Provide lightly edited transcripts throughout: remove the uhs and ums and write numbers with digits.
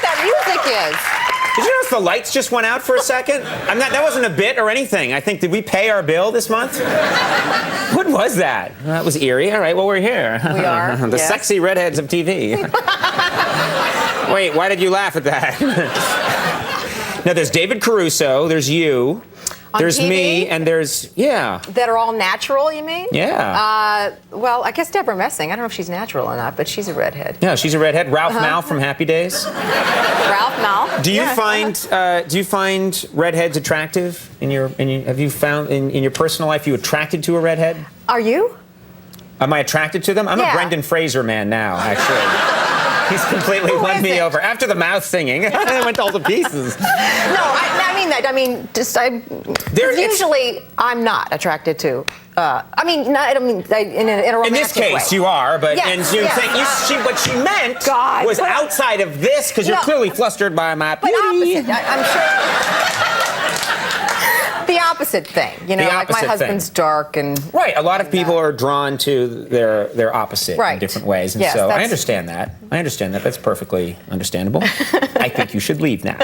what that music is. Did you notice the lights just went out for a second? That wasn't a bit or anything. I think, did we pay our bill this month? What was that? That was eerie. All right, well, we're here. We are, The yes. sexy redheads of TV. Wait, why did you laugh at that? Now, there's David Caruso, there's you, there's TV? me, and there's, yeah. That are all natural, you mean? Yeah. Well, I guess Deborah Messing. I don't know if she's natural or not, but she's a redhead. Yeah, she's a redhead. Ralph Mal from Happy Days. Ralph Mal. Do you find redheads attractive have you found in your personal life you attracted to a redhead? Are you? Am I attracted to them? I'm a Yeah. Brendan Fraser man now, actually. He's completely won me over. After the mouth singing, I went all to pieces. No, I mean that. I mean, usually I'm not attracted to. In a romantic In this case, way. you are, but Yes, and you yes. think what she meant God, was outside of this because you're clearly flustered by my But beauty. opposite. I'm sure. The opposite thing, you know, The like my opposite husband's thing. dark and. Right, a lot of people are drawn to their opposite in Right. different ways, and Yes, so I that's- understand that. That's perfectly understandable. I think you should leave now.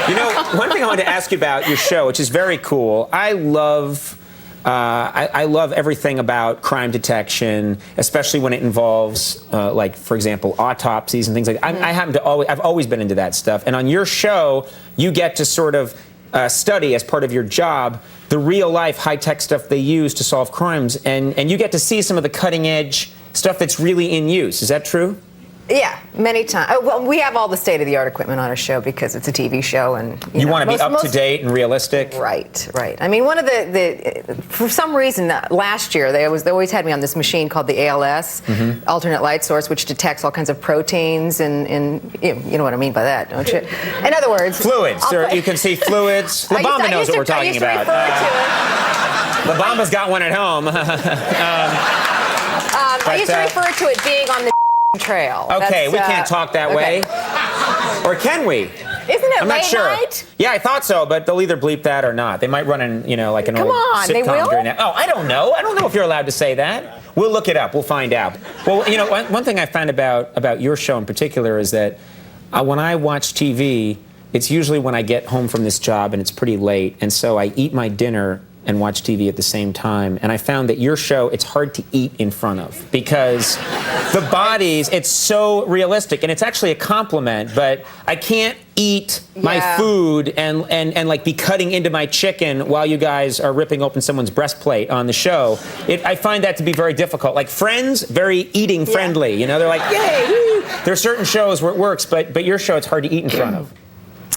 You know, one thing I wanted to ask you about your show, which is very cool. I love everything about crime detection, especially when it involves, like, for example, autopsies and things like that. I've always been into that stuff. And on your show, you get to sort of study, as part of your job, the real-life high-tech stuff they use to solve crimes. And you get to see some of the cutting-edge stuff that's really in use. Is that true? Yeah, many times. Well, we have all the state-of-the-art equipment on our show because it's a TV show, and you want to be up to date and realistic. Right. I mean, one of for some reason last year they always had me on this machine called the ALS, alternate light source, which detects all kinds of proteins, and you know what I mean by that, don't you? In other words, fluids. You can see fluids. La Bamba knows what we're talking about. La Bamba's got one at home. I used to refer to it being on the trail. Okay, we can't talk that way. Or can we? Isn't it I'm not late sure. night? Yeah, I thought so, but they'll either bleep that or not. They might run in, like an Come old on, sitcom they will? during that. Oh, I don't know. I don't know if you're allowed to say that. We'll look it up. We'll find out. Well, one thing I found about your show in particular is that when I watch TV, it's usually when I get home from this job and it's pretty late, and so I eat my dinner and watch TV at the same time. And I found that your show, it's hard to eat in front of because the bodies, it's so realistic. And it's actually a compliment, but I can't eat my food and like be cutting into my chicken while you guys are ripping open someone's breastplate on the show. I find that to be very difficult. Like Friends, very eating friendly. You know, they're like, yay, woo. There are certain shows where it works, but your show, it's hard to eat in front of.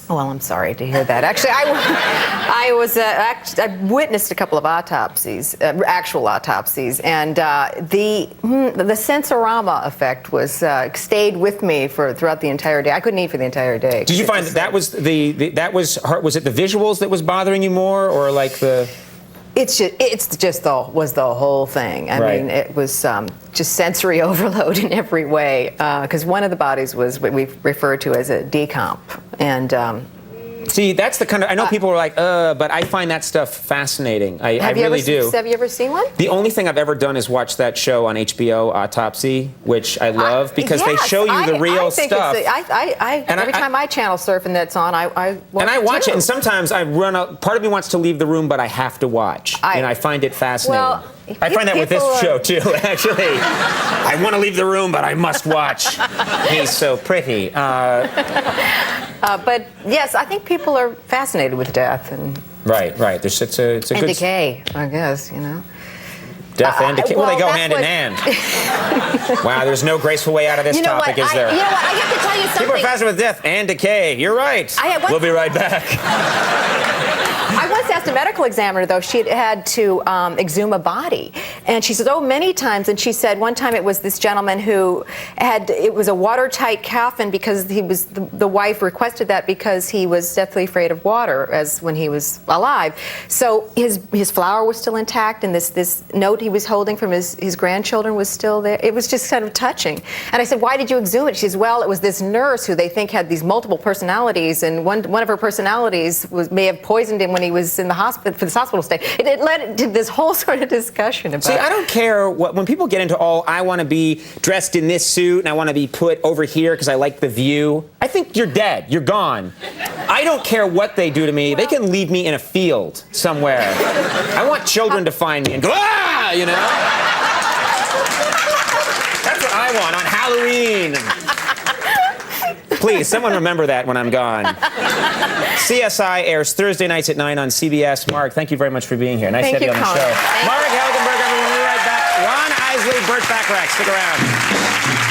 Well, I'm sorry to hear that. Actually, I witnessed a couple of autopsies, actual autopsies, and the sensorama effect stayed with me throughout the entire day. I couldn't eat for the entire day. Did you find that was was it the visuals that was bothering you more, or like the? Was the whole thing. I mean, it was just sensory overload in every way. Because one of the bodies was what we refer to as a decomp, and. See, that's the kind of, I know people are like, but I find that stuff fascinating. I really do. Have you ever seen one? The only thing I've ever done is watch that show on HBO, Autopsy, which I love because they show you the real stuff. Every time I channel surf and that's on, I watch and I watch too. it, and sometimes I run out. Part of me wants to leave the room, but I have to watch, and I find it fascinating. Well, I find that with this show too, actually. I want to leave the room, but I must watch. He's so pretty. But yes, I think people are fascinated with death and. Right. It's a good. And decay, I guess, you know. Death and decay. Well, they go hand in hand. Wow, there's no graceful way out of this topic, is there? You know what? I have to tell you something. People are fascinated with death and decay. You're right. We'll be right back. I once asked a medical examiner, though, she had to exhume a body. And she said, many times. And she said one time it was this gentleman who it was a watertight coffin because the wife requested that because he was deathly afraid of water when he was alive. So his flower was still intact, and this note he was holding from his grandchildren was still there. It was just kind of touching. And I said, why did you exhume it? She says, well, it was this nurse who they think had these multiple personalities, and one of her personalities may have poisoned him when he was in the the hospital for this hospital stay. It led to this whole sort of discussion about. See, I don't care when people get into I want to be dressed in this suit and I want to be put over here because I like the view. I think you're dead. You're gone. I don't care what they do to me. They can leave me in a field somewhere. I want children to find me and go, ah, you know? That's what I want on Halloween. Please, someone remember that when I'm gone. CSI airs Thursday nights at 9 on CBS. Marg, thank you very much for being here. Nice to have you on the show. Marg Helgenberger, everyone. We'll be right back. Ron Isley, Burt Bacharach. Stick around.